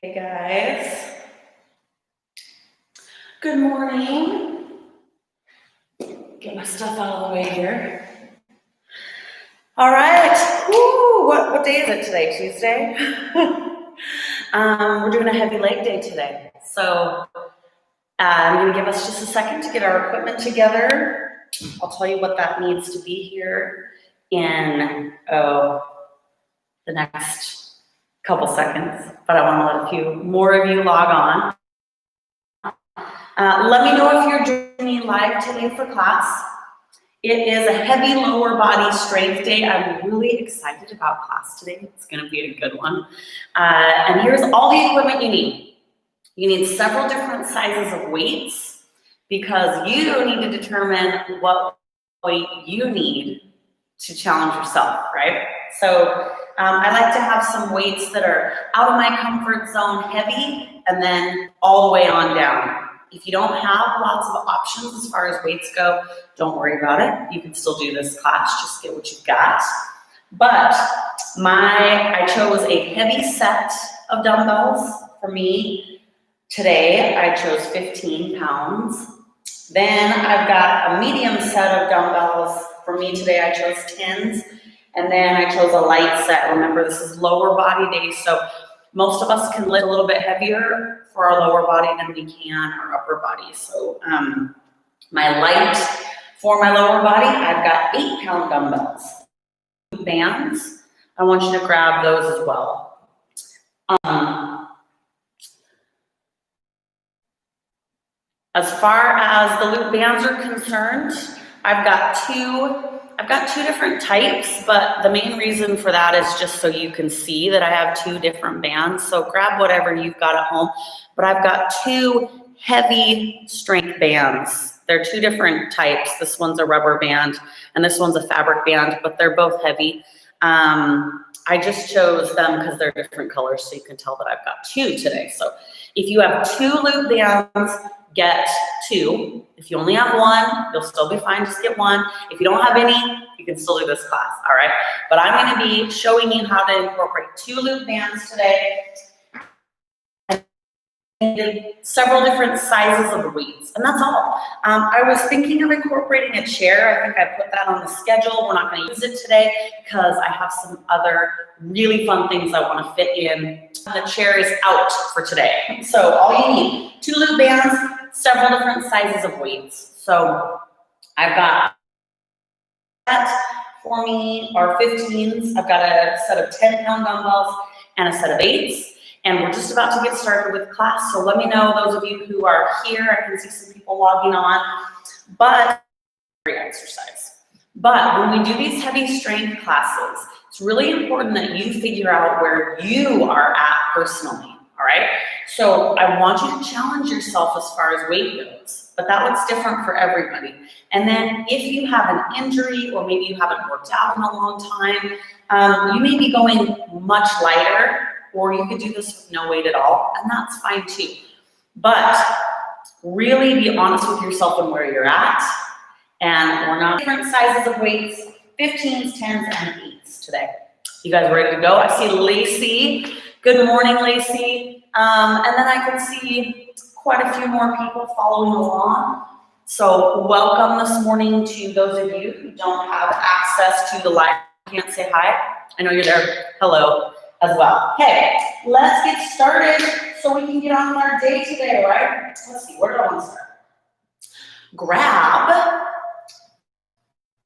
Hey guys, good morning. Get my stuff out of the way here. All right, woo, what day is it today? Tuesday? We're doing a heavy leg day today. So I'm gonna give us just a second to get our equipment together. I'll tell you what that needs to be here in, the next couple seconds, but I wanna let a few more of you log on. Let me know if you're joining me live today for class. It is a heavy lower body strength day. I'm really excited about class today. It's going to be a good one. And here's all the equipment you need. You need several different sizes of weights because you need to determine what weight you need to challenge yourself, right? So I like to have some weights that are out of my comfort zone, heavy, and then all the way on down. If you don't have lots of options as far as weights go, don't worry about it. You can still do this class, just get what you've got. But I chose a heavy set of dumbbells for me. Today, I chose 15 pounds. Then I've got a medium set of dumbbells. For me today, I chose 10s. And then I chose a light set. Remember, this is lower body day, so most of us can lift a little bit heavier for our lower body than we can our upper body. So for my lower body, I've got 8-pound dumbbells. Bands, I want you to grab those as well. As far as the loop bands are concerned, I've got two different types, but the main reason for that is just so you can see that I have two different bands. So grab whatever you've got at home, but I've got two heavy strength bands. They're two different types. This one's a rubber band and this one's a fabric band, but they're both heavy. I just chose them because they're different colors, so you can tell that I've got two today. So if you have two loop bands, get two. If you only have one, you'll still be fine, just get one. If you don't have any, you can still do this class, all right? But I'm gonna be showing you how to incorporate two loop bands today. And several different sizes of weights, and that's all. I was thinking of incorporating a chair. I think I put that on the schedule. We're not gonna use it today because I have some other really fun things I wanna fit in. The chair is out for today. So all you need, two loop bands, several different sizes of weights. So I've got that for me are 15s. I've got a set of 10-pound dumbbells and a set of 8s. And we're just about to get started with class. So let me know, those of you who are here, I can see some people logging on, but exercise. But when we do these heavy strength classes, it's really important that you figure out where you are at personally, all right? So I want you to challenge yourself as far as weight goes, but that looks different for everybody. And then if you have an injury or maybe you haven't worked out in a long time, you may be going much lighter, or you could do this with no weight at all, and that's fine too. But really be honest with yourself and where you're at. And we're not different sizes of weights, 15s, 10s, and 8s today. You guys ready to go? I see Lacey. Good morning, Lacey. And then I can see quite a few more people following along. So welcome this morning to those of you who don't have access to the live. Can't say hi. I know you're there. Hello as well. Okay, let's get started so we can get on with our day today, right? Let's see, where do I want to start? Grab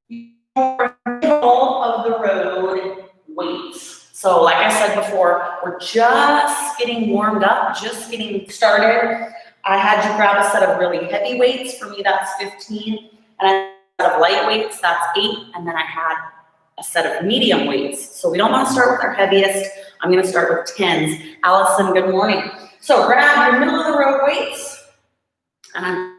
your middle of the road weights. So like I said before, we're just getting warmed up, just getting started. I had you grab a set of really heavy weights. For me, that's 15. And a set of light weights, that's 8. And then I had a set of medium weights. So we don't want to start with our heaviest. I'm going to start with 10s. Allison, good morning. So grab your middle of the road weights. And I'm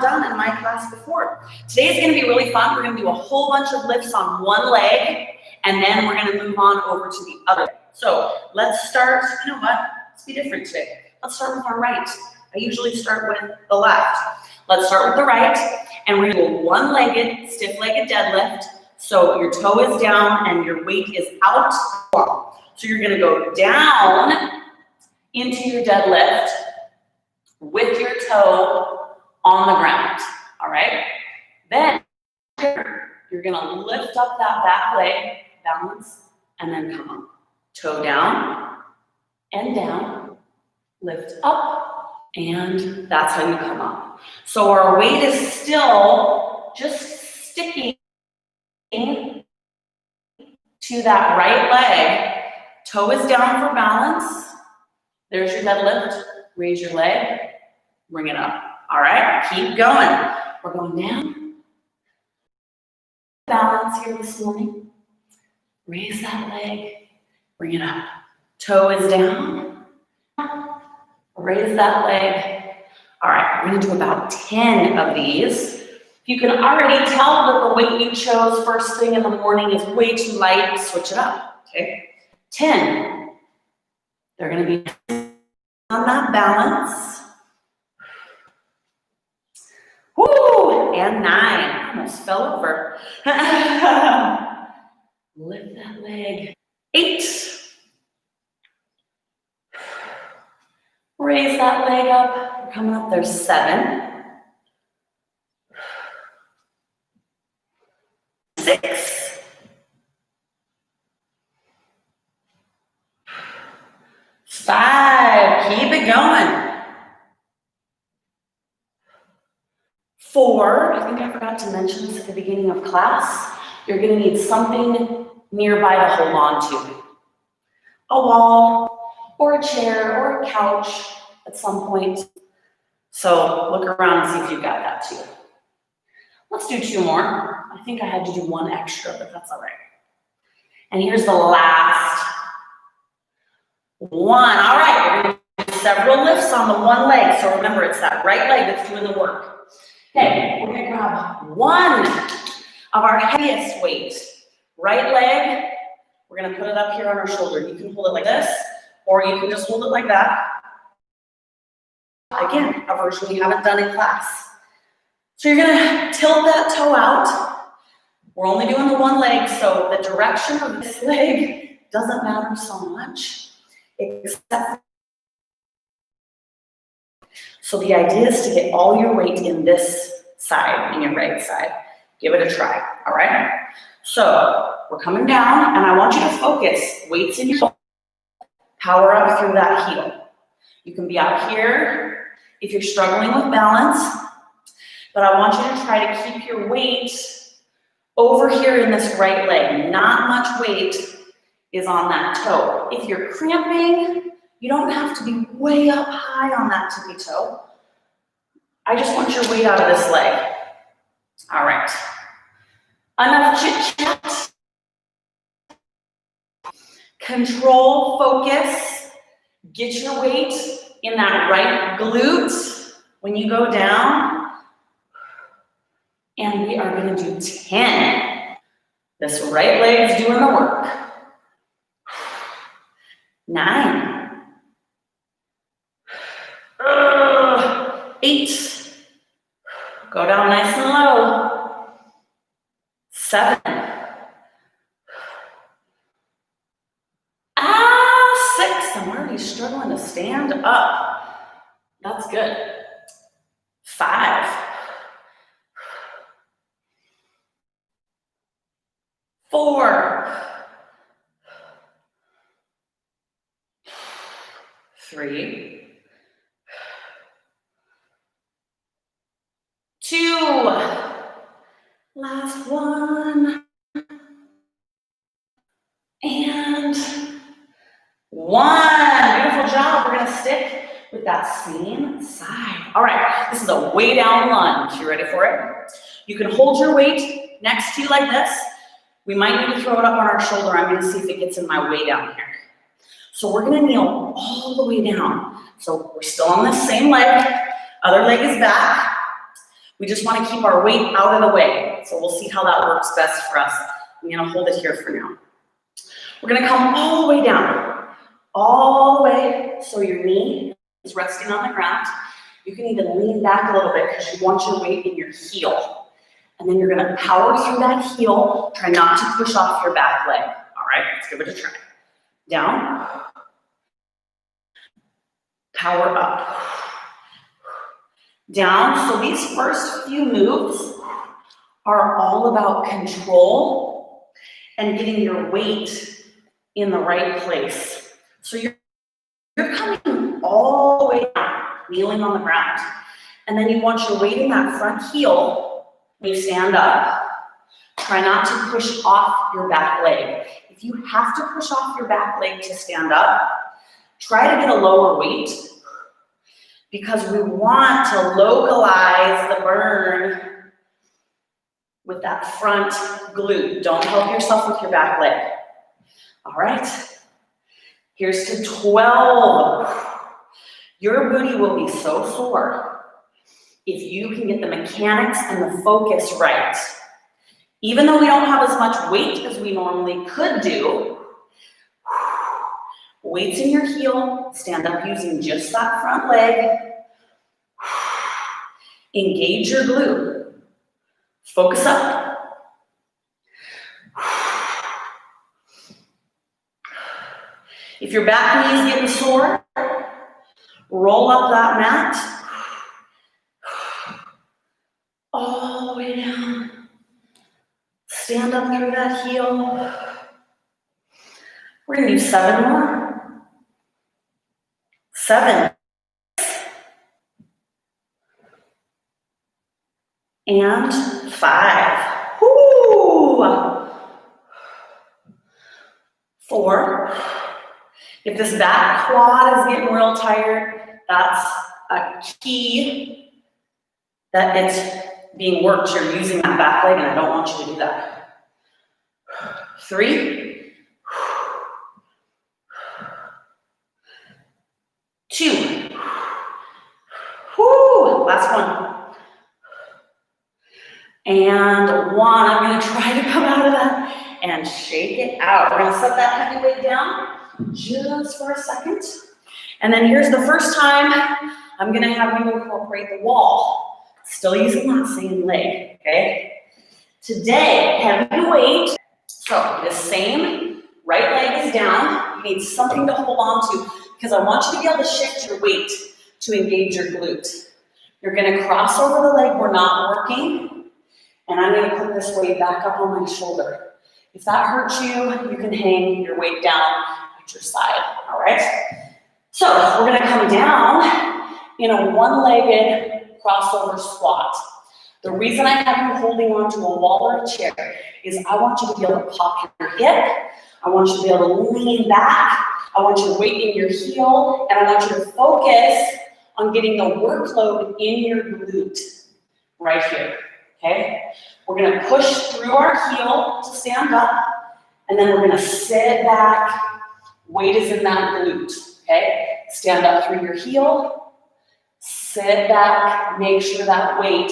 done in my class before. Today's going to be really fun. We're going to do a whole bunch of lifts on one leg, and then we're going to move on over to the other. So let's start, you know what? Let's be different today. Let's start with our right. I usually start with the left. Let's start with the right, and we're going to do a one-legged, stiff-legged deadlift. So your toe is down and your weight is out. So you're going to go down into your deadlift with your toe on the ground, all right? Then you're gonna lift up that back leg, balance, and then come up. Toe down, and down, lift up, and that's how you come up. So our weight is still just sticking to that right leg. Toe is down for balance. There's your deadlift. Raise your leg, bring it up. All right, keep going. We're going down. Balance here this morning. Raise that leg, bring it up. Toe is down. Raise that leg. All right, we're gonna do about 10 of these. If you can already tell that the weight you chose first thing in the morning is way too light, switch it up, okay? 10. They're gonna be on that balance. Woo! And 9. Almost fell over. Lift that leg. 8. Raise that leg up. We're coming up. There's 7. 6. 5. Keep it going. 4. I think I forgot to mention this at the beginning of class. You're going to need something nearby to hold on to. A wall, or a chair, or a couch at some point. So look around and see if you've got that too. Let's do 2 more. I think I had to do 1 extra, but that's all right. And here's the last one. All right, we're going to do several lifts on the one leg. So remember, it's that right leg that's doing the work. Okay, we're going to grab one of our heaviest weight. Right leg, we're going to put it up here on our shoulder. You can hold it like this, or you can just hold it like that. Again, a version we haven't done in class. So you're gonna tilt that toe out. We're only doing the one leg, so the direction of this leg doesn't matter so much, except. So the idea is to get all your weight in this side, in your right side. Give it a try, all right? So we're coming down, and I want you to focus. Weights in your shoulder. Power up through that heel. You can be out here if you're struggling with balance, but I want you to try to keep your weight over here in this right leg. Not much weight is on that toe. If you're cramping, you don't have to be way up high on that tippy toe. I just want your weight out of this leg. All right. Enough chit chat. Control, focus. Get your weight in that right glute when you go down. And we are going to do 10. This right leg's doing the work. 9. 8. Go down nice and low. 7. 6. I'm already struggling to stand up. That's good. 5. 4. 3. 2. Last one. And 1. Beautiful job. We're going to stick with that same side. All right. This is a way down lunge. You ready for it? You can hold your weight next to you like this. We might need to throw it up on our shoulder. I'm going to see if it gets in my way down here. So we're going to kneel all the way down. So we're still on this same leg. Other leg is back. We just want to keep our weight out of the way. So we'll see how that works best for us. I'm going to hold it here for now. We're going to come all the way down. All the way so your knee is resting on the ground. You can even lean back a little bit because you want your weight in your heel. And then you're going to power through that heel. Try not to push off your back leg. All right, let's give it a try. Down. Power up. Down. So these first few moves are all about control and getting your weight in the right place. So you're coming all the way down, kneeling on the ground. And then you want your weight in that front heel when you stand up. Try not to push off your back leg. If you have to push off your back leg to stand up, try to get a lower weight because we want to localize the burn with that front glute. Don't help yourself with your back leg. All right, here's to 12. Your booty will be so sore if you can get the mechanics and the focus right. Even though we don't have as much weight as we normally could do, weights in your heel, stand up using just that front leg. Engage your glute. Focus up. If your back knee is getting sore, roll up that mat. All the way down. Stand up through that heel. We're gonna do 7 more. 7. And 5. Woo! 4. If this back quad is getting real tired, that's a key that it's being worked. You're using that back leg, and I don't want you to do that. 3. 2. Woo! Last one. And 1. I'm going to try to come out of that and shake it out. We're going to set that heavy weight down just for a second. And then here's the first time I'm going to have you incorporate the wall. Still using that same leg, okay? Today, heavy weight. So the same right leg is down. You need something to hold on to because I want you to be able to shift your weight to engage your glute. You're going to cross over the leg we're not working, and I'm going to put this weight back up on my shoulder. If that hurts you, you can hang your weight down at your side, all right? So we're going to come down in a one-legged crossover squat. The reason I have you holding on to a wall or a chair is I want you to be able to pop your hip. I want you to be able to lean back. I want your weight in your heel, and I want you to focus on getting the workload in your glute right here, okay? We're gonna push through our heel to stand up, and then we're gonna sit back. Weight is in that glute, okay? Stand up through your heel, sit back, make sure that weight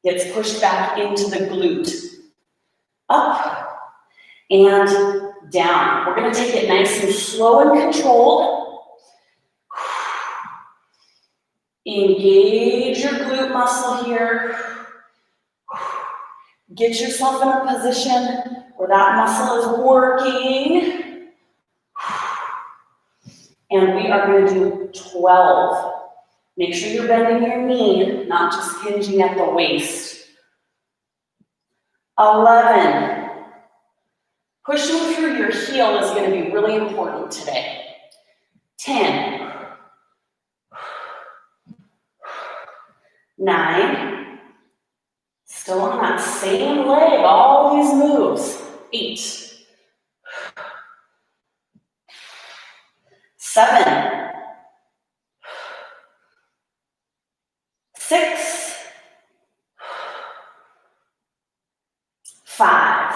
gets pushed back into the glute. Up and down. We're gonna take it nice and slow and controlled. Engage your glute muscle here. Get yourself in a position where that muscle is working. And we are going to do 12. Make sure you're bending your knee, not just hinging at the waist. 11. Pushing through your heel is going to be really important today. 10. 9. Still on that same leg, all these moves. 8. 7. 6. 5.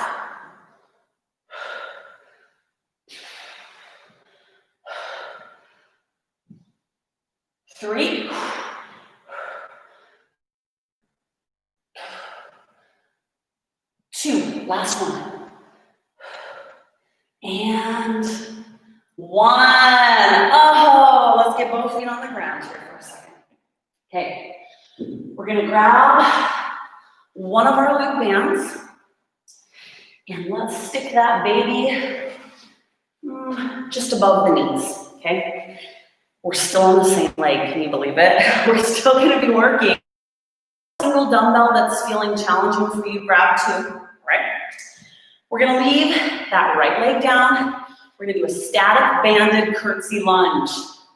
3. 2. Last one. And 1. Oh, let's get both feet on the ground here for a second. Okay, we're gonna grab one of our loop bands and let's stick that baby just above the knees, okay? We're still on the same leg, can you believe it? We're still gonna be working. Single dumbbell that's feeling challenging for you, grab two, right? We're gonna leave that right leg down. We're gonna do a static banded curtsy lunge.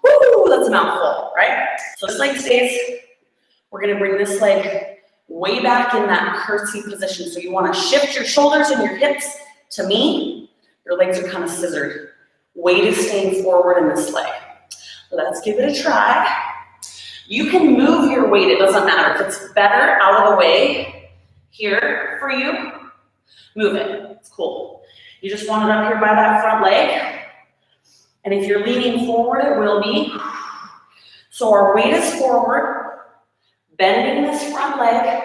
Woo, that's a mouthful, right? So this leg stays. We're gonna bring this leg way back in that curtsy position. So you wanna shift your shoulders and your hips to me. Your legs are kind of scissored. Weight is staying forward in this leg. Let's give it a try. You can move your weight, it doesn't matter. If it's better out of the way here for you, move it, it's cool. You just want it up here by that front leg. And if you're leaning forward, it will be. So our weight is forward, bending this front leg.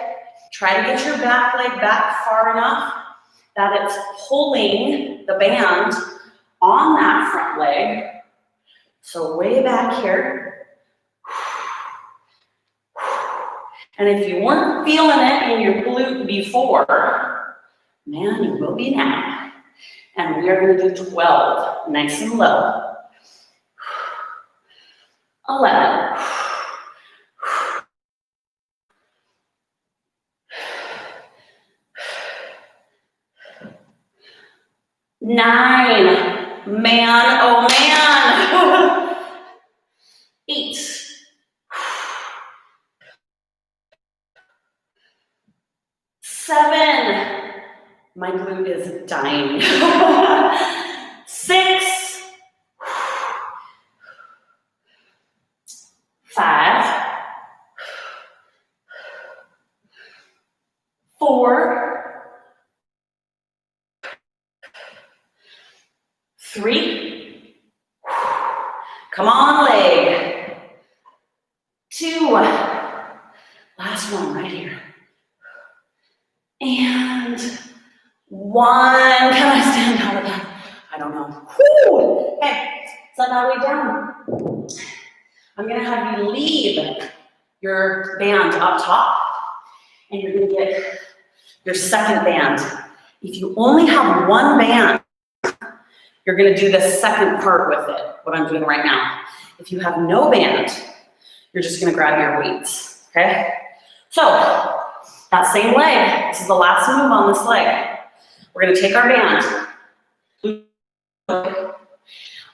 Try to get your back leg back far enough that it's pulling the band on that front leg. So way back here. And if you weren't feeling it in your glute before, man, you will be now. And we are gonna do 12, nice and low. 11. 9. Man, oh man. 8. 7. My glute is dying. 6. 5. 4. 3. Come on, leg. 2. Last one right here. And 1. Can I stand out of that? I don't know. Whew. Okay, set that weight down. I'm gonna have you leave your band up top, and you're gonna get your second band. If you only have one band, you're gonna do the second part with it, what I'm doing right now. If you have no band, you're just gonna grab your weights, okay? So, that same leg, this is the last move on this leg. We're gonna take our band.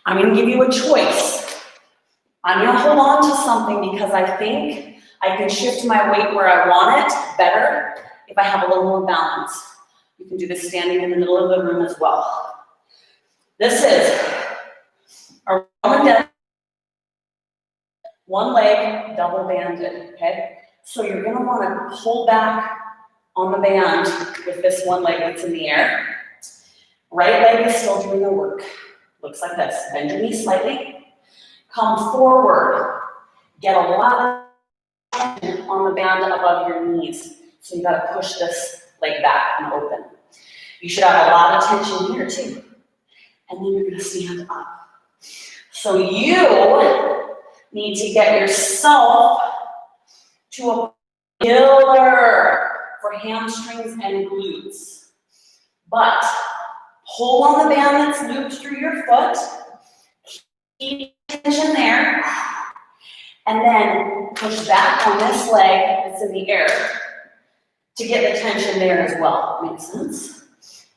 I'm gonna give you a choice. I'm gonna hold on to something because I think I can shift my weight where I want it better if I have a little more balance. You can do this standing in the middle of the room as well. This is a Roman deadlift, one leg, double banded, okay? So you're gonna wanna pull back on the band with this one leg that's in the air. Right leg is still doing the work. Looks like this. Bend your knee slightly. Come forward. Get a lot of tension on the band above your knees. So you gotta push this leg back and open. You should have a lot of tension here too. And then you're gonna stand up. So you need to get yourself to a pillar for hamstrings and glutes. But pull on the band that's looped through your foot. Keep tension there. And then push back on this leg that's in the air to get the tension there as well. Makes sense?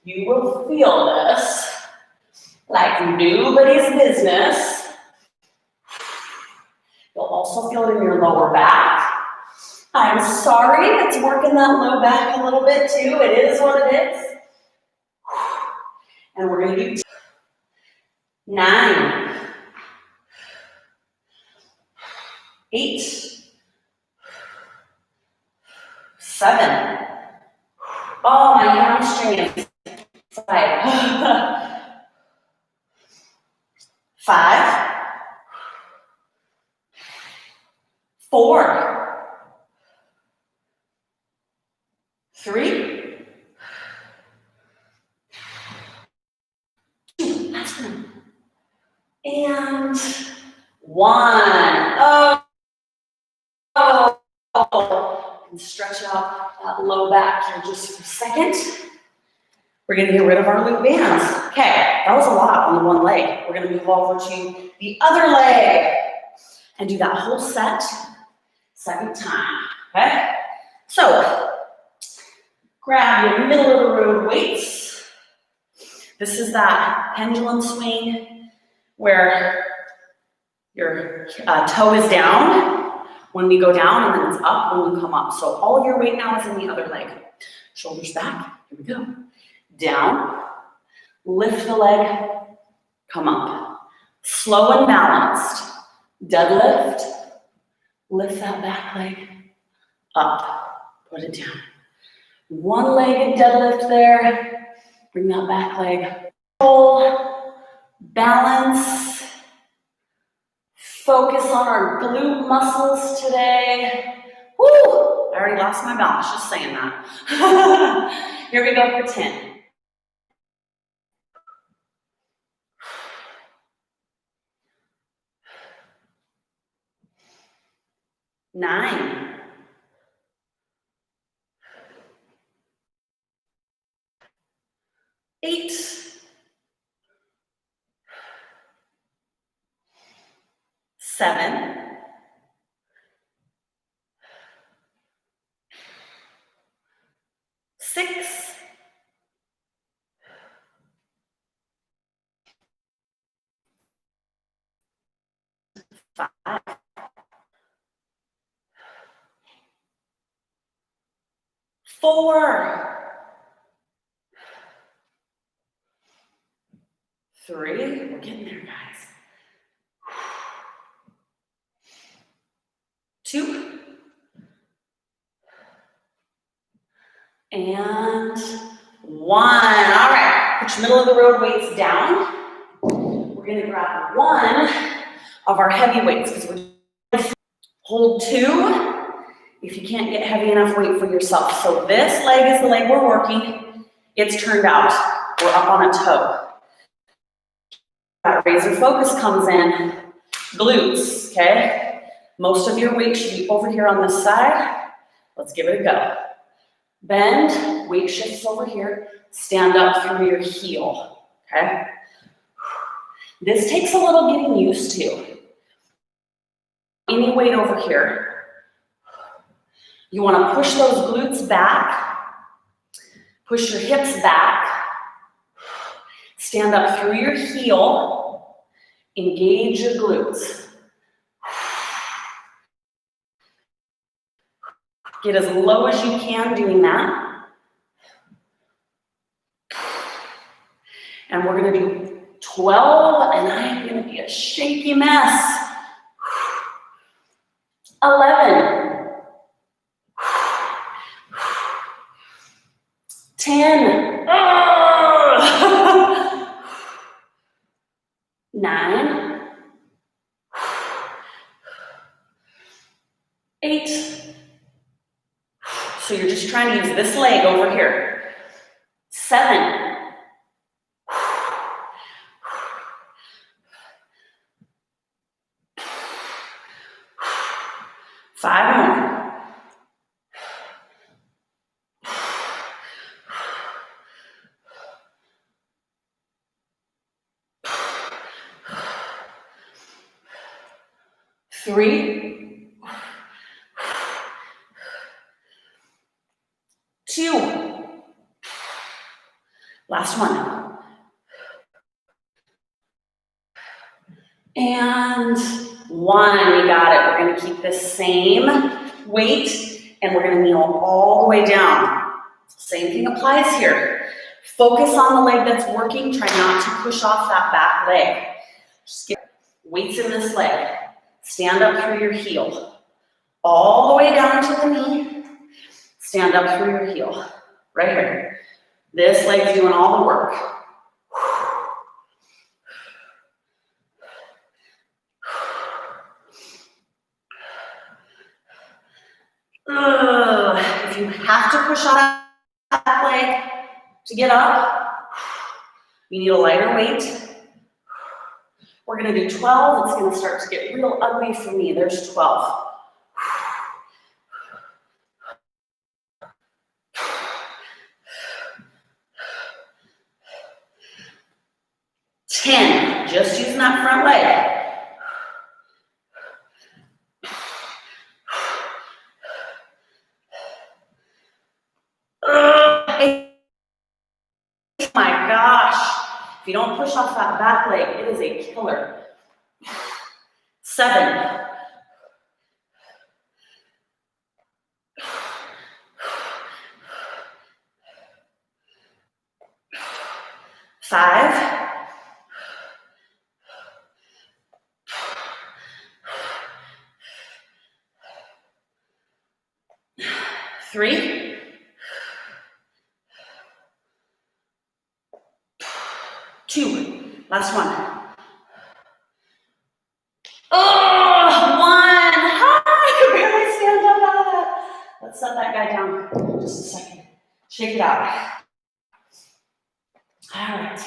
You will feel this like nobody's business. You'll also feel it in your lower back. I'm sorry, it's working that low back a little bit too. It is what it is. And we're gonna do 9, 8, 7. Oh, my hamstring is 5. 5, 4, 3, 2, last one, and 1. And stretch out that low back here just for a second. We're gonna get rid of our loop bands. Okay, that was a lot on the one leg. We're gonna move over to the other leg. and do that whole set, second time, okay? So, grab your middle of the road weights. This is that pendulum swing where your toe is down when we go down, and then it's up when we come up. So all of your weight now is in the other leg. Shoulders back, here we go. Down, lift the leg, come up. Slow and balanced. Deadlift, lift that back leg, up, put it down. One-legged deadlift there, bring that back leg. Roll, balance, focus on our glute muscles today. Woo! I already lost my balance just saying that. Here we go for 10. 9. 8. 7. 6. 5. 4. 3. We're getting there, guys. 2. And 1. All right, put your middle of the road weights down. We're gonna grab one of our heavy weights because we're hold 2 if you can't get heavy enough weight for yourself. So this leg is the leg we're working. It's turned out. We're up on a toe. That razor focus comes in. Glutes, okay? Most of your weight should be over here on this side. Let's give it a go. Bend, weight shifts over here. Stand up through your heel, okay? This takes a little getting used to. Any weight over here. You want to push those glutes back. Push your hips back. Stand up through your heel. Engage your glutes. Get as low as you can doing that. And we're going to do 12, and I am going to be a shaky mess. 11. 10. 9. 8. So you're just trying to use this leg over here. 7. 5 more. 3. 2. Last one. And 1. You got it. We're going to keep this same weight, and we're going to kneel all the way down. Same thing applies here. Focus on the leg that's working. Try not to push off that back leg. Just get weights in this leg. Stand up through your heel. All the way down to the knee. Stand up through your heel. Right here. This leg's doing all the work. If you have to push on that leg to get up, you need a lighter weight. We're going to do 12. It's going to start to get real ugly for me. There's 12. 10. Just using that front leg. you don't push off that back leg, it is a killer. 7. 5. 3. 2. Last one. Oh, 1. I could barely stand up out of that. Let's set that guy down just a second. Shake it out. All right.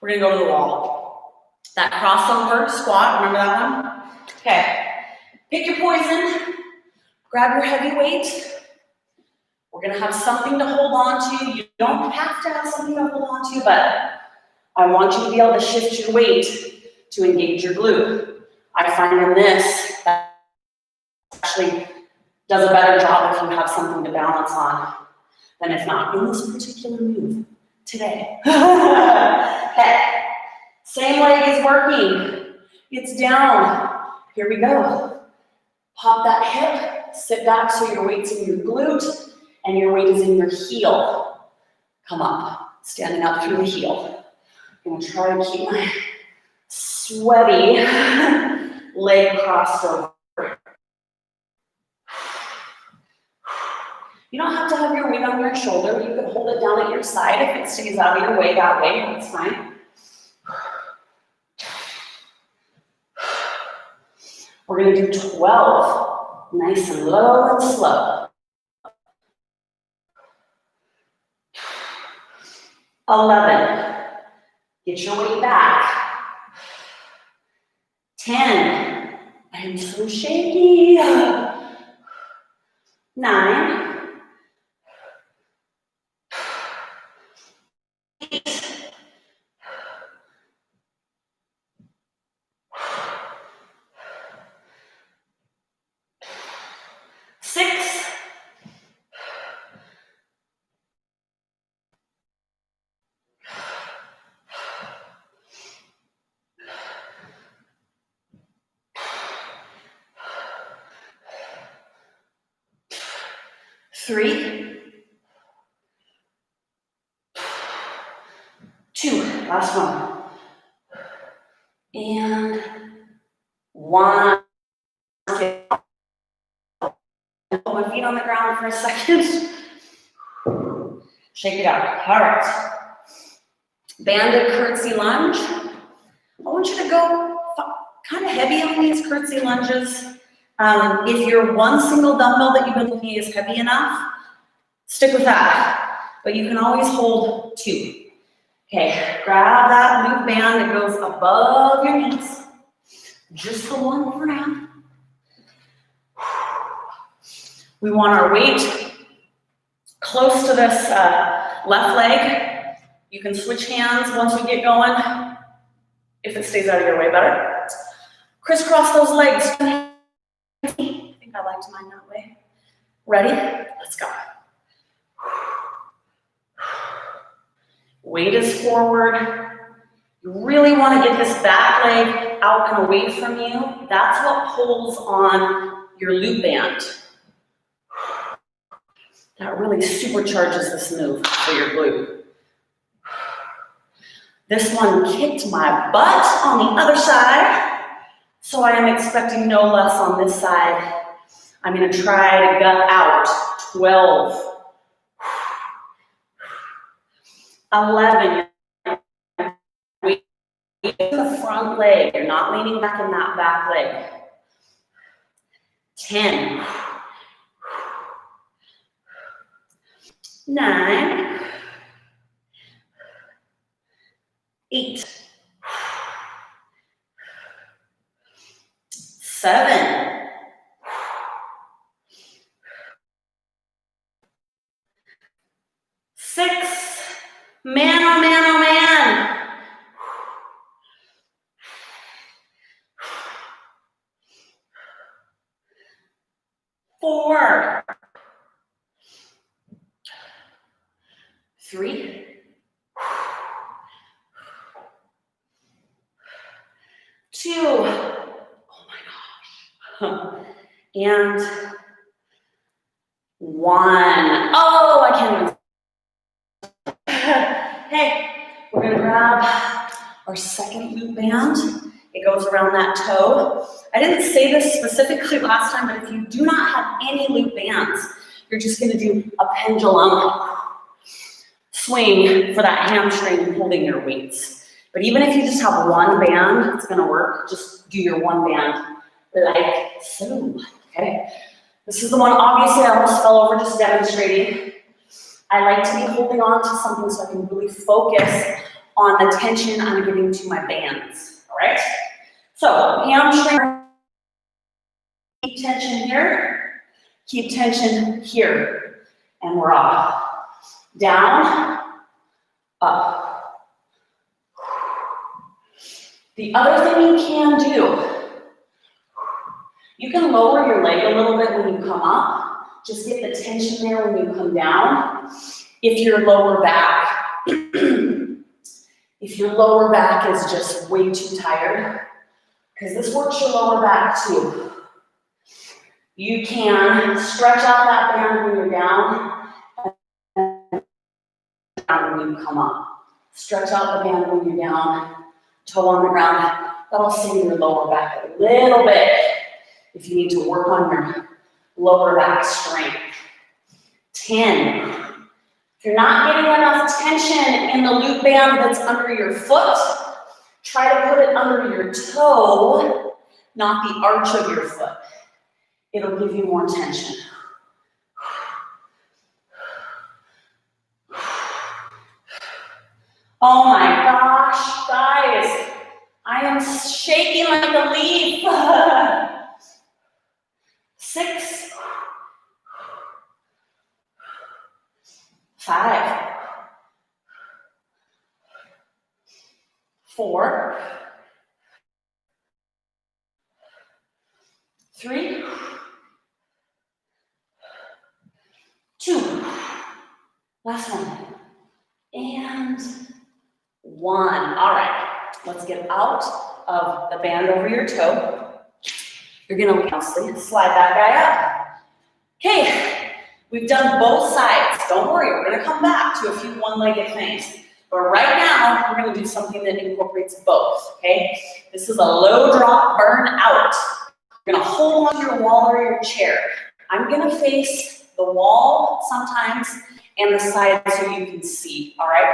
We're gonna go to the wall. That crossover squat, remember that one? Okay. Pick your poison. Grab your heavy weight. We're gonna have something to hold on to. You don't have to have something to hold on to, but I want you to be able to shift your weight to engage your glute. I find in this that actually does a better job if you have something to balance on than if not in this particular move today. Okay, same leg is working. It's down. Here we go. Pop that hip, sit back so your weight's in your glute and your weight is in your heel. Come up, standing up through the heel. I'm gonna try to keep my sweaty leg crossed over. You don't have to have your weight on your shoulder. You can hold it down at your side. If it stays out of your way that way, that's fine. We're gonna do 12, nice and low and slow. 11, get your weight back. 10, I am so shaky. 9, 8, 6, 3, 2, last one. And 1. Put my feet on the ground for a second. Shake it out. All right. Banded curtsy lunge. I want you to go kind of heavy on these curtsy lunges. If your one single dumbbell that you've been looking at is heavy enough, stick with that. But you can always hold 2. Okay, grab that loop band that goes above your knees. Just the one for now. We want our weight close to this left leg. You can switch hands once we get going, if it stays out of your way better. Crisscross those legs. I think I liked mine that way. Ready? Let's go. Weight is forward. You really want to get this back leg out and away from you. That's what pulls on your loop band. That really supercharges this move for your glute. This one kicked my butt on the other side, so I am expecting no less on this side. I'm going to try to gut out. 12, 11. Weight in the front leg. You're not leaning back in that back leg. 10, 9, 8, 7, 6, man, oh man, oh man. 4, 3, 2, oh my gosh, and 1. Oh, I can't even. Hey, we're gonna grab our second loop band. It goes around that toe. I didn't say this specifically last time, but if you do not have any loop bands, you're just gonna do a pendulum swing for that hamstring holding your weights. But even if you just have one band, it's gonna work. Just do your one band like so, okay? This is the one, obviously I almost fell over just demonstrating. I like to be holding on to something so I can really focus on the tension I'm giving to my bands, all right? So hamstring, keep tension here, keep tension here, and we're off. Down, up. The other thing you can do, you can lower your leg a little bit when you come up. Just get the tension there when you come down. If your lower back, if your lower back is just way too tired, because this works your lower back too. You can stretch out that band when you're down and down when you come up. Stretch out the band when you're down, toe on the ground. That'll sing your lower back a little bit if you need to work on your lower back strength. 10. If you're not getting enough tension in the loop band that's under your foot, try to put it under your toe, not the arch of your foot. It'll give you more tension. Oh my gosh, guys, I am shaking like a leaf. 6, 5, 4, 3, 2, last one, and 1. All right, let's get out of the band over your toe. You're gonna slide that guy up. Okay, we've done both sides. Don't worry, we're gonna come back to a few one-legged things. But right now, we're gonna do something that incorporates both, okay? This is a low drop burn out. You're gonna hold on to your wall or your chair. I'm gonna face the wall sometimes and the side so you can see, all right?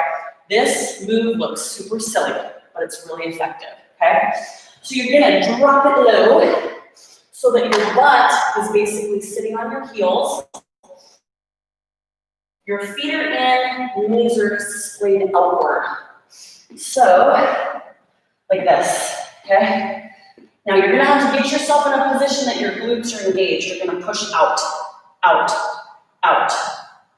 This move looks super silly, but it's really effective, okay? So you're gonna drop it low so that your butt is basically sitting on your heels. Your feet are in, knees are splayed outward. So, like this, okay? Now you're gonna have to get yourself in a position that your glutes are engaged. You're gonna push out, out, out,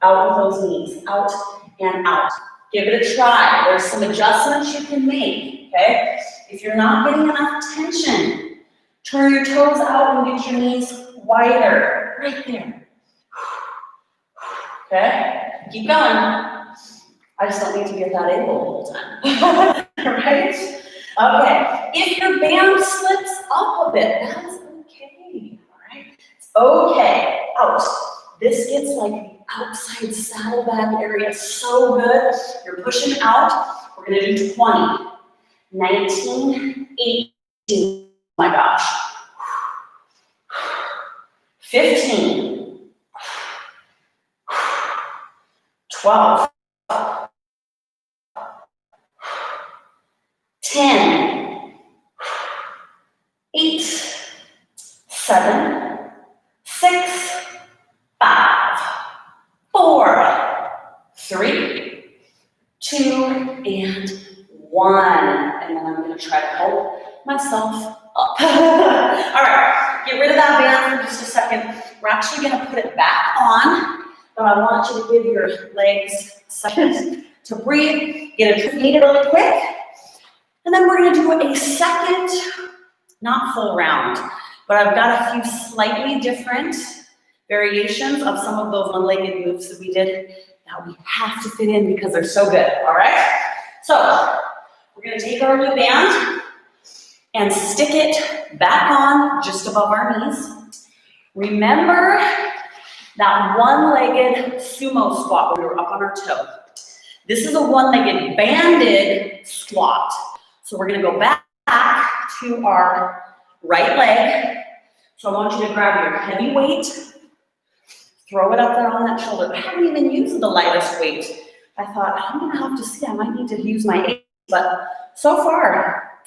out with those knees, out and out. Give it a try. There's some adjustments you can make, okay? If you're not getting enough tension, turn your toes out and get your knees wider, right there. Okay, keep going. I just don't need to be at that angle the whole time, right? Okay, if your band slips up a bit, that's okay, all right? It's okay, out. This gets like the outside saddlebag area so good. You're pushing out. We're gonna do 20, 19, 18, oh my gosh. 15, 12, 10, 8, 7, 6, 5, 4, 3, 2, and 1. And then I'm going to try to help myself up. All right, get rid of that band for just a second. We're actually going to put it back on, but I want you to give your legs a second to breathe, get it needed really quick. And then we're going to do a second, not full round, but I've got a few slightly different variations of some of those one-legged moves that we did that we have to fit in because they're so good, all right? So we're gonna take our new band and stick it back on just above our knees. Remember that one-legged sumo squat where we were up on our toe. This is a one-legged banded squat. So we're gonna go back to our right leg. So I want you to grab your heavy weight, throw it up there on that shoulder. I haven't even used the lightest weight. I thought, I'm gonna have to see, I might need to use my 8, but so far,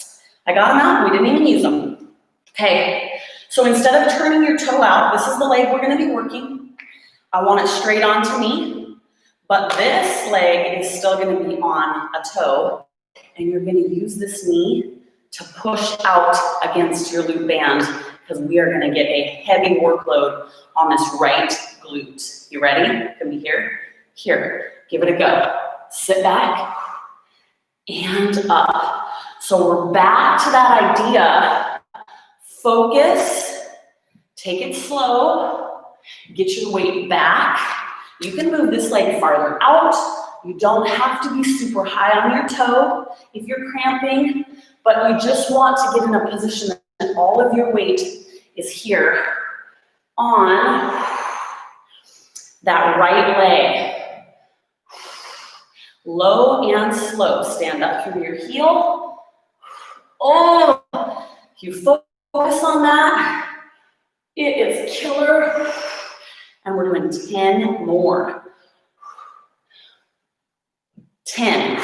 I got them out, we didn't even use them. Okay, so instead of turning your toe out, this is the leg we're gonna be working. I want it straight onto me, but this leg is still gonna be on a toe, and you're gonna use this knee to push out against your loop band, because we are gonna get a heavy workload on this right glute. You ready? Can we hear? Here, give it a go. Sit back and up. So we're back to that idea. Focus, take it slow, get your weight back. You can move this leg farther out. You don't have to be super high on your toe if you're cramping, but you just want to get in a position that all of your weight is here on that right leg. Low and slow. Stand up through your heel. Oh, if you focus on that, it is killer. And we're doing 10 more. 10.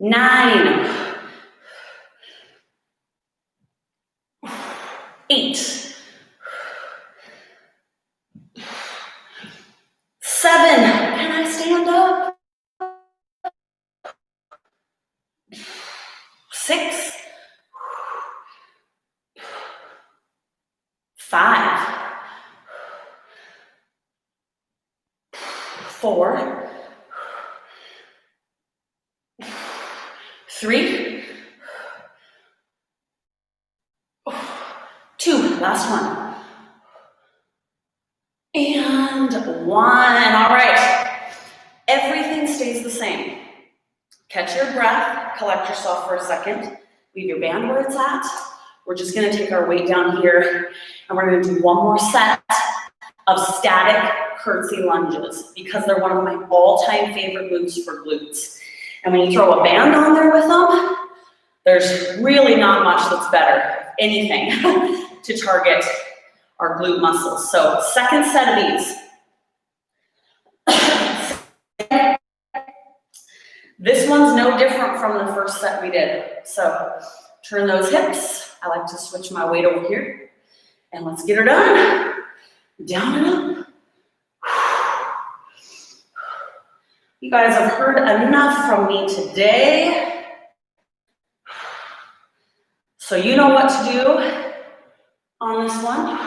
9. 8. 7. Can I stand up? 6. 5. 4. 3. 2. Last one. And 1. All right. Everything stays the same. Catch your breath, collect yourself for a second, leave your band where it's at. We're just gonna take our weight down here, and we're gonna do one more set of static curtsy lunges, because they're one of my all-time favorite moves for glutes. And when you throw a band on there with them, there's really not much that's better, if anything, to target our glute muscles. So second set of these. This one's no different from the first set we did. So turn those hips. I like to switch my weight over here. And let's get her done. Down and up. You guys have heard enough from me today. So you know what to do on this one.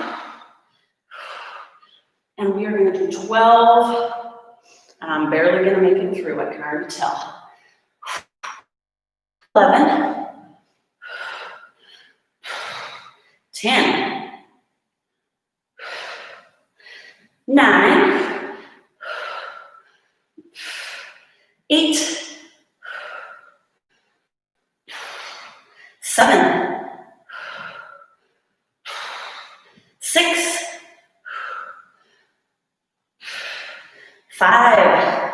And we are gonna do 12. And I'm barely gonna make it through, I can already tell. 11, 10, 9, 8, 7, 6, 5,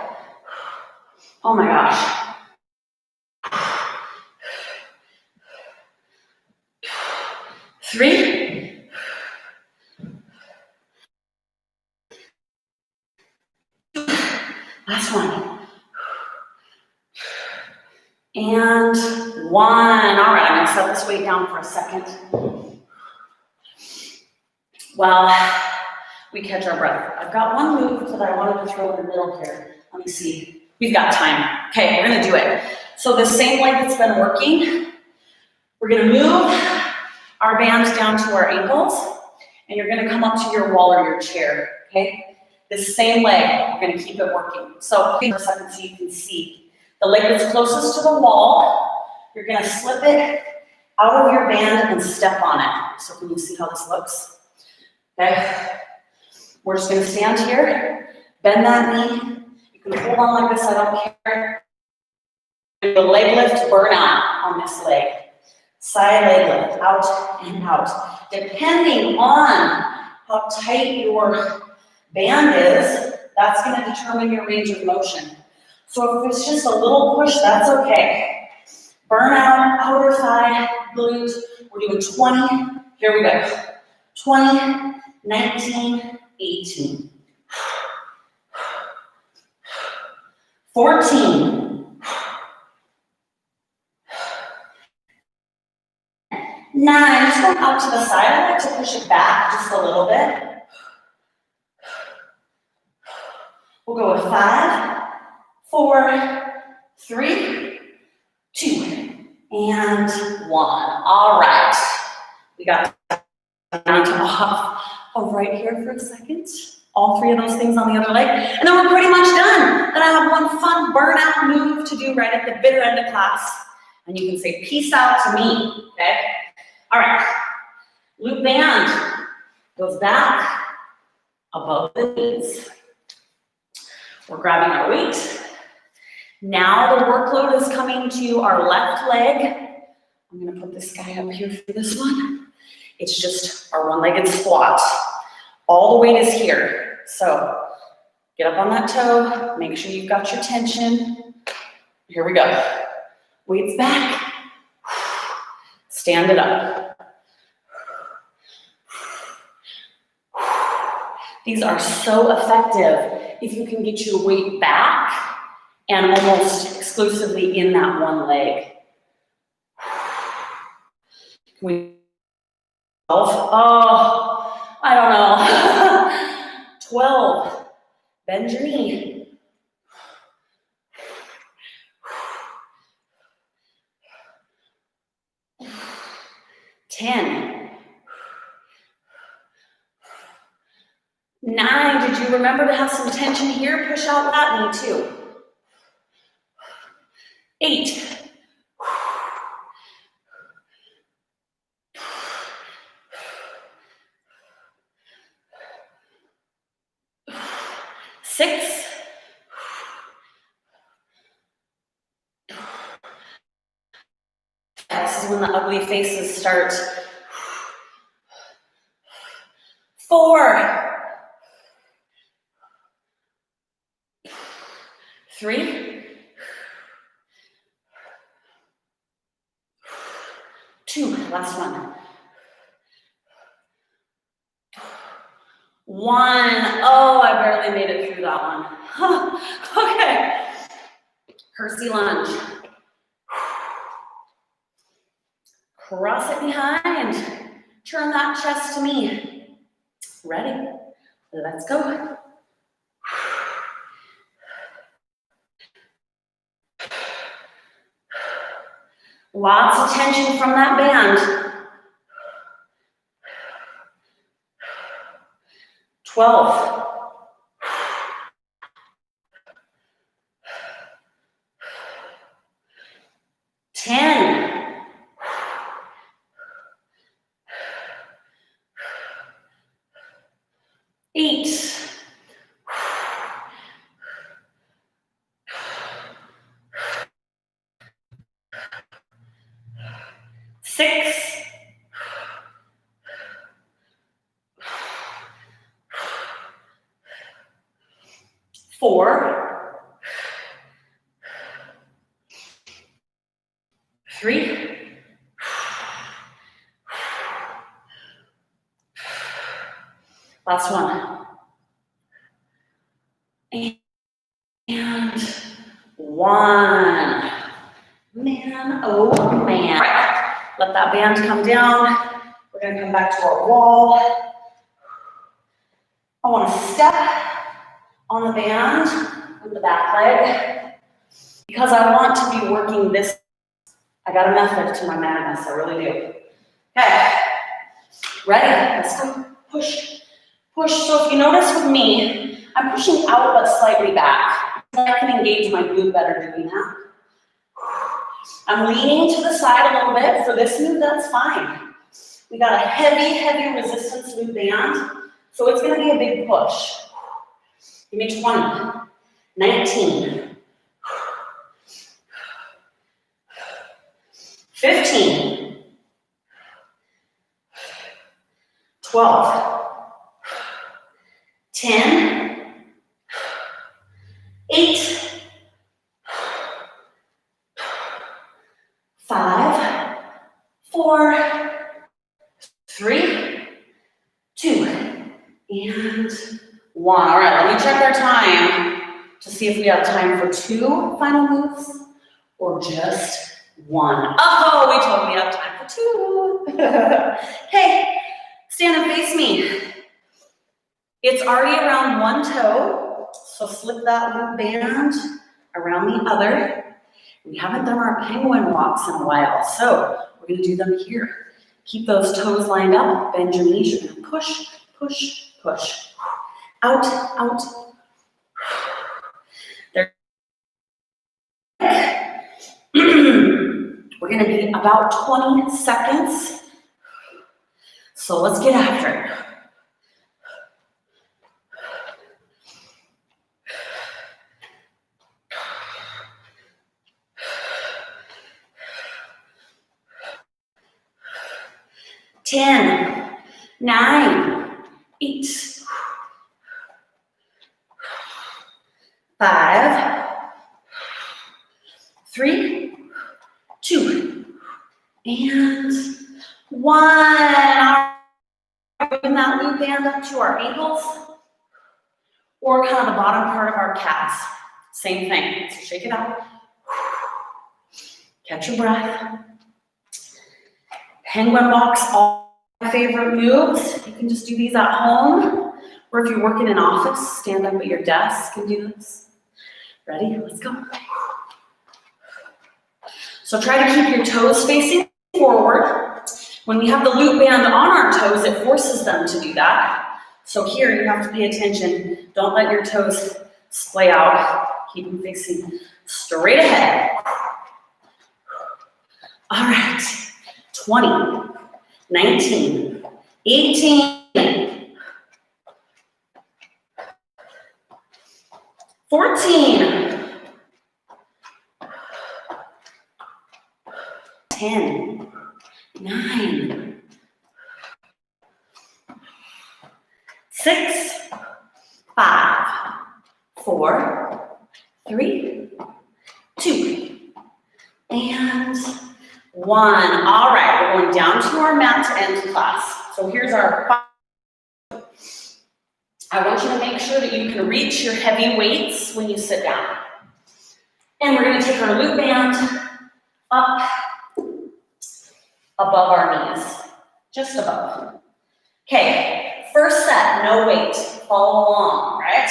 oh my gosh. 3, 2, last one, and 1. All right, I'm gonna set this weight down for a second. While we catch our breath. I've got one move that I wanted to throw in the middle here. Let me see, we've got time. Okay, we're gonna do it. So the same leg that's been working, we're gonna move our bands down to our ankles, and you're gonna come up to your wall or your chair, okay? This same leg, we're gonna keep it working. So for a second so you can see. The leg that's closest to the wall, you're gonna slip it out of your band and step on it. So can you see how this looks? Okay? We're just gonna stand here, bend that knee. You can hold on like this, I don't care. Do a leg lift, burn out on this leg. Side leg lift, out and out. Depending on how tight your band is, that's gonna determine your range of motion. So if it's just a little push, that's okay. Burn out, outer thigh, glute. We're doing 20. Here we go. 20, 19, 18. 14. 9. Just going out to the side. I like to push it back just a little bit. We'll go with 5, 4, 3, 2, and 1. All right. We got off of right here for a second. All 3 of those things on the other leg. And then we're pretty much done. Then I have one fun burnout move to do right at the bitter end of class. And you can say peace out to me, okay? All right. Loop band goes back above the knees. We're grabbing our weight. Now the workload is coming to our left leg. I'm gonna put this guy up here for this one. It's just our one-legged squat. All the weight is here. So get up on that toe, make sure you've got your tension. Here we go. Weight's back. Stand it up. These are so effective if you can get your weight back and almost exclusively in that one leg. Can we 12? Oh, I don't know. 12. Bend your knee. 10. 9. Did you remember to have some tension here? Push out that knee too. 8. 6. 5. This is when the ugly faces start. 4. 3. 2. Last one. 1. Oh, I barely made it through that one. Okay. Kersey lunge. Cross it behind. Turn that chest to me. Ready? Let's go. Lots of tension from that band. 12. 10. 8. 6. 4. 3. 1. And 1. Man, oh man. Right. Let that band come down. We're gonna come back to our wall. I wanna step on the band with the back leg because I want to be working this. I got a method to my madness, I really do. Okay, ready? Let's go. Push, push. So if you notice with me, I'm pushing out but slightly back. I can engage my glute better doing that. I'm leaning to the side a little bit. For this move, that's fine. We got a heavy, heavy resistance loop band. So it's gonna be a big push. Give me 20, 19, 15, 12, 10, 8, 5, 4, 3, 2, and 1. All right, let me check our time to see if we have time for 2 final moves or just 1. Oh, we totally have time for 2. Hey, stand and face me. It's already around one toe, so slip that loop band around the other. We haven't done our penguin walks in a while, so we're gonna do them here. Keep those toes lined up, bend your knees, you're gonna push, push, push. Out, out. There. We're gonna be about 20 seconds. So let's get after it. Ten, 9, 8, 5, 3, 2, and 1. Bring that loop band up to our ankles or kind of the bottom part of our calves. Same thing. So shake it out. Catch your breath. Penguin walks, all my favorite moves. You can just do these at home, or if you're working in office, stand up at your desk and do this. Ready? Let's go. So try to keep your toes facing forward. When we have the loop band on our toes, it forces them to do that. So here you have to pay attention. Don't let your toes splay out. Keep them facing straight ahead. All right. 20, 19, 18, 14, 10, 9, 6, 5, 4, 3, 2, and 1. All right, we're going down to our mat to end class. So here's our 5. I want you to make sure that you can reach your heavy weights when you sit down. And we're going to take our loop band up above our knees, just above. Okay, first set, no weight. Follow along, right?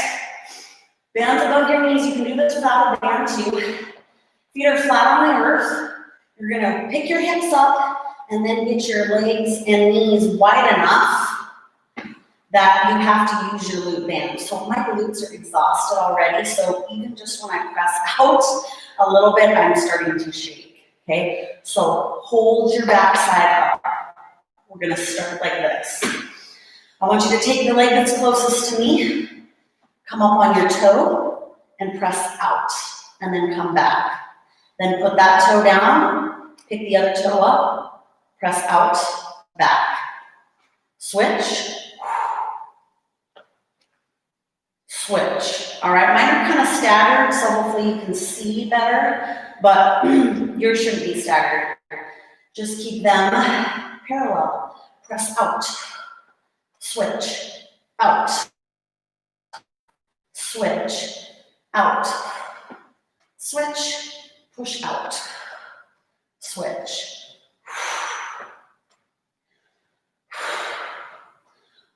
Bands above your knees. You can do this without a band too. Feet are flat on the earth. You're gonna pick your hips up and then get your legs and knees wide enough that you have to use your loop band. So my glutes are exhausted already, so even just when I press out a little bit, I'm starting to shake, okay? So hold your backside up. We're gonna start like this. I want you to take the leg that's closest to me, come up on your toe and press out, and then come back. Then put that toe down, pick the other toe up, press out, back. Switch. Switch. All right, mine are kind of staggered, so hopefully you can see better, but yours shouldn't be staggered. Just keep them parallel. Press out. Switch. Out. Switch. Out. Switch. Push out. Switch.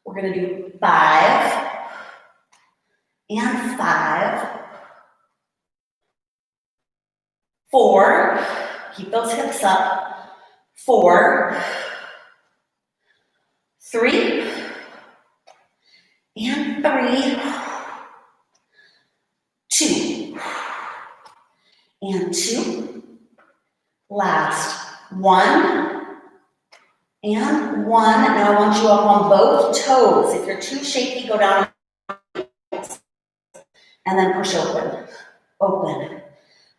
We're going to do 5 and 5. 4. Keep those hips up. 4. 3. And 3. 2. And 2. Last. 1. And one. Now I want you up on both toes. If you're too shaky, go down. And then push open, open,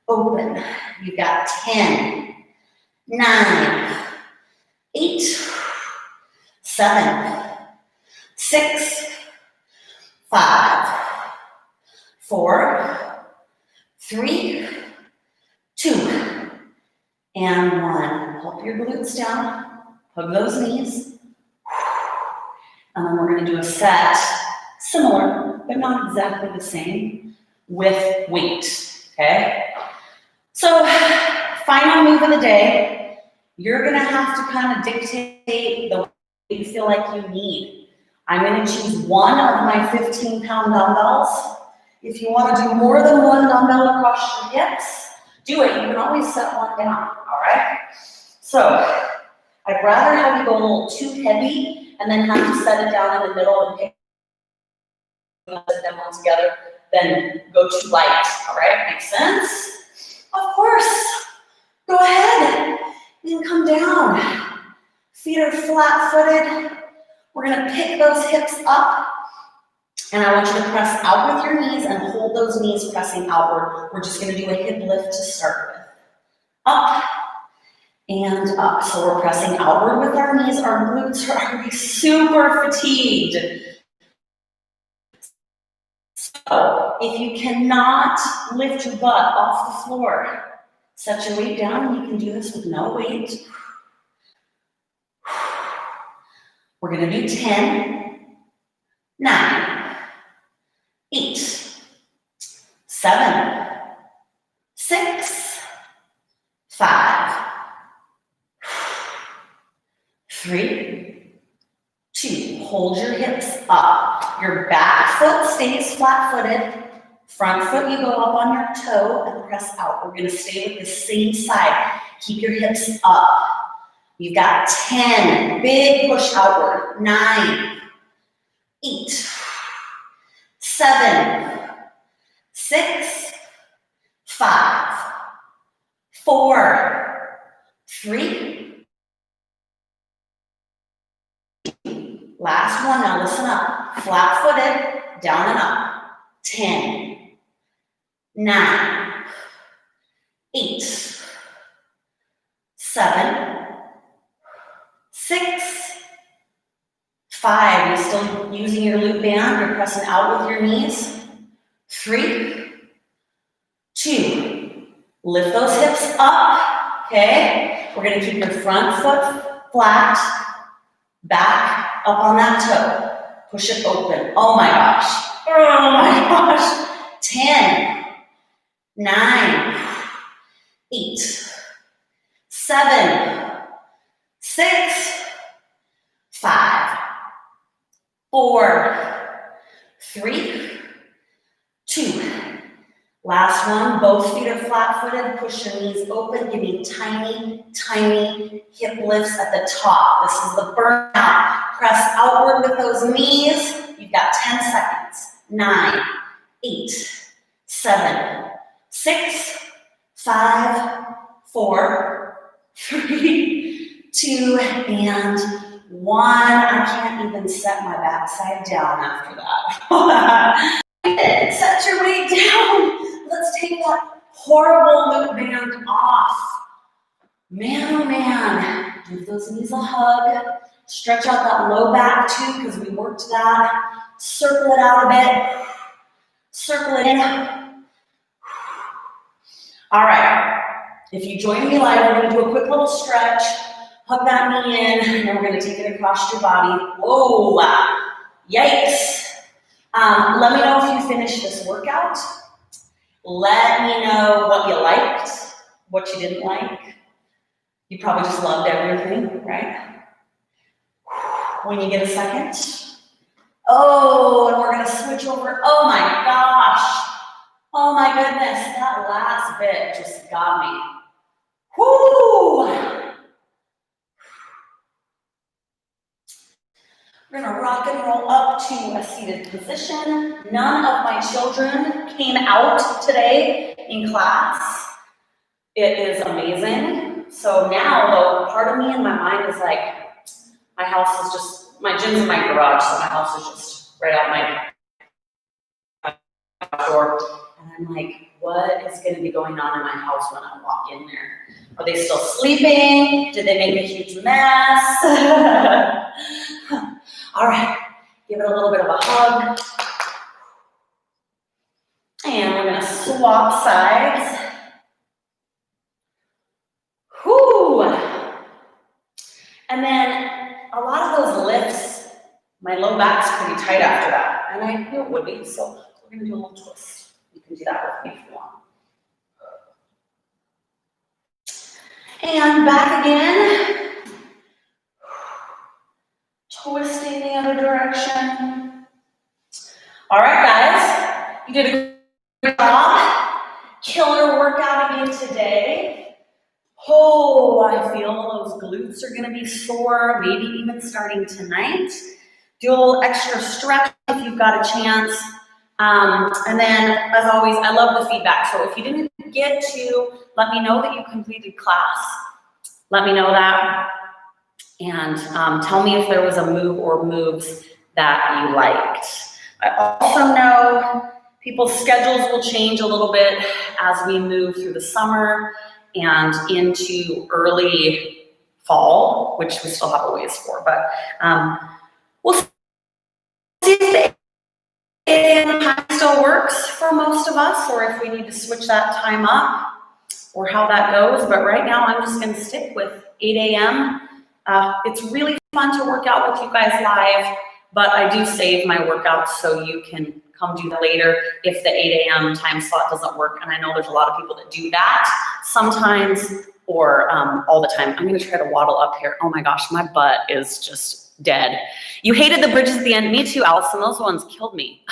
open. You've got 10, 9, 8, 7, 6, 5, 4, 3, 2, and 1. Pull your glutes down, hug those knees. And then we're going to do a set, similar, but not exactly the same, with weight, okay? So, final move of the day, you're going to have to kind of dictate the weight you feel like you need. I'm going to choose one of my 15-pound dumbbells. If you want to do more than one dumbbell across your hips, do it. You can always set one down, all right? So, I'd rather have you go a little too heavy and then have to set it down in the middle and pick them all together, then go too light, all right? Makes sense? Of course. Go ahead. You can come down. Feet are flat-footed. We're gonna pick those hips up, and I want you to press out with your knees and hold those knees pressing outward. We're just gonna do a hip lift to start with. Up and up. So we're pressing outward with our knees. Our glutes are already super fatigued. So if you cannot lift your butt off the floor, set your weight down, and you can do this with no weight. We're gonna do 10, 9, 8, 7, 6, 5, 3, 2. Hold your hips up. Your back foot stays flat-footed. Front foot, you go up on your toe and press out. We're gonna stay with the same side. Keep your hips up. You've got 10, big push outward. 9, 8, 7, 6, 5, 4, 3. Last one, now listen up. Flat-footed, down and up. 10, 9, 8, 7, 6, 5. You're still using your loop band. You're pressing out with your knees. 3, 2. Lift those hips up, okay? We're gonna keep your front foot flat, back up on that toe. Push it open. Oh my gosh. Oh my gosh. 10, 9, 8, 7, 6, 5, 4, 3, 2. Last one, both feet are flat-footed. Push your knees open. Give me tiny, tiny hip lifts at the top. This is the burnout. Press outward with those knees. You've got 10 seconds. 9, 8, 7, 6, 5, 4, 3, 2, and 1. I can't even set my backside down after that. Set your weight down. Let's take that horrible loop band off. Man, oh man. Give those knees a hug. Stretch out that low back too, because we worked that. Circle it out a bit. Circle it in. All right. If you join me live, we're going to do a quick little stretch. Hug that knee in, and then we're going to take it across your body. Whoa. Yikes. Let me know if you finished this workout. Let me know what you liked, what you didn't like. You probably just loved everything, right? When you get a second. Oh, and we're gonna switch over. Oh my gosh. Oh my goodness, that last bit just got me. Whoo! We're gonna rock and roll up to a seated position. None of my children came out today in class. It is amazing. So now, though, part of me in my mind is like, My house is just, my gym's in my garage, so my house is just right out my door. And I'm like, what is going to be going on in my house when I walk in there? Are they still sleeping? Did they make a huge mess? All right, give it a little bit of a hug. And we're going to swap sides. Whew. And then a lot of those lifts, my low back's pretty tight after that. And I knew it would be, so we're going to do a little twist. You can do that with me if you want. And back again. Twisting the other direction. All right, guys. You did a good job. Killer workout again today. Oh, I feel those glutes are going to be sore, maybe even starting tonight. Do a little extra stretch if you've got a chance. And then, as always, I love the feedback. So if you didn't get to, let me know that you completed class. Let me know that. And tell me if there was a move or moves that you liked. I also know people's schedules will change a little bit as we move through the summer and into early fall, which we still have a ways for. But we'll see if the 8 a.m. time still works for most of us, or if we need to switch that time up, or how that goes. But right now, I'm just going to stick with 8 a.m. It's really fun to work out with you guys live, but I do save my workouts so you can come do that later if the 8 a.m. time slot doesn't work. And I know there's a lot of people that do that sometimes or all the time. I'm going to try to waddle up here. Oh my gosh, my butt is just dead. You hated the bridges at the end. Me too, Allison. Those ones killed me.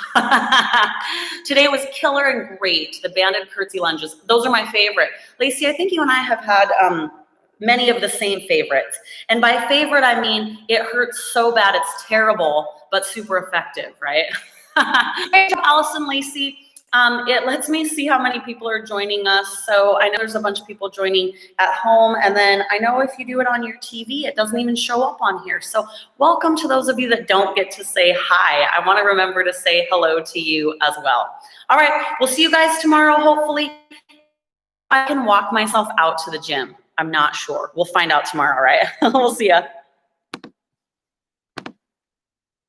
Today was killer and great. The banded curtsy lunges. Those are my favorite. Lacey, I think you and I have had many of the same favorites. And by favorite, I mean, it hurts so bad, it's terrible, but super effective, right? Great job, Allison, Lacey. It lets me see how many people are joining us. So I know there's a bunch of people joining at home. And then I know if you do it on your TV, it doesn't even show up on here. So welcome to those of you that don't get to say hi. I want to remember to say hello to you as well. All right, we'll see you guys tomorrow, hopefully. I can walk myself out to the gym. I'm not sure. We'll find out tomorrow, right? We'll see ya.